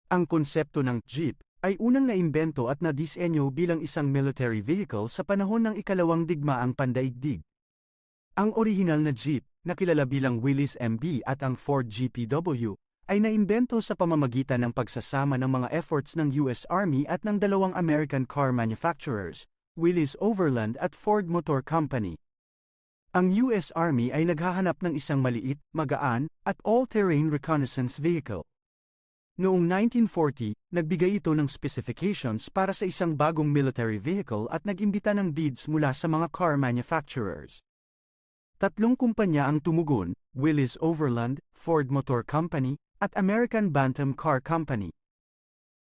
Ang konsepto ng jeep ay unang naimbento at nadisenyo bilang isang military vehicle sa panahon ng ikalawang digmaang pandaigdig. Ang orihinal na jeep, na kilala bilang Willys MB at ang Ford GPW, ay naimbento sa pamamagitan ng pagsasama ng mga efforts ng US Army at ng dalawang American car manufacturers, Willys Overland at Ford Motor Company. Ang US Army ay naghahanap ng isang maliit, magaan, at all-terrain reconnaissance vehicle. Noong 1940, nagbigay ito ng specifications para sa isang bagong military vehicle at nag-imbita ng bids mula sa mga car manufacturers. Tatlong kumpanya ang tumugon, Willys Overland, Ford Motor Company, at American Bantam Car Company.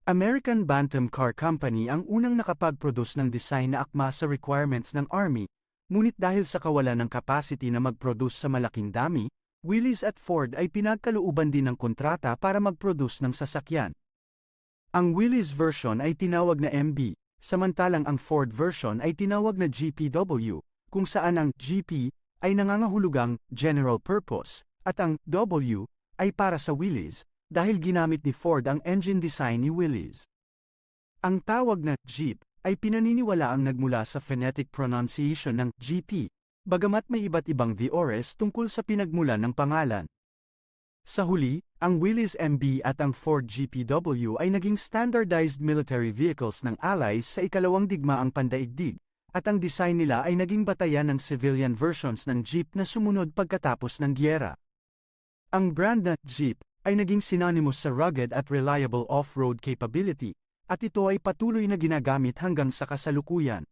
American Bantam Car Company ang unang nakapag-produce ng design na akma sa requirements ng Army, ngunit dahil sa kawalan ng capacity na mag-produce sa malaking dami, Willys at Ford ay pinagkalooban din ng kontrata para mag-produce ng sasakyan. Ang Willys version ay tinawag na MB, samantalang ang Ford version ay tinawag na GPW, kung saan ang GP ay nangangahulugang general purpose, at ang W ay para sa Willys, dahil ginamit ni Ford ang engine design ni Willys. Ang tawag na Jeep ay pinaniniwalaang nagmula sa phonetic pronunciation ng GP, bagamat may iba't ibang theories tungkol sa pinagmulan ng pangalan. Sa huli, ang Willys MB at ang Ford GPW ay naging standardized military vehicles ng Allies sa ikalawang digmaang pandaigdig, at ang design nila ay naging batayan ng civilian versions ng Jeep na sumunod pagkatapos ng giyera. Ang brand na Jeep ay naging synonymous sa rugged at reliable off-road capability, at ito ay patuloy na ginagamit hanggang sa kasalukuyan.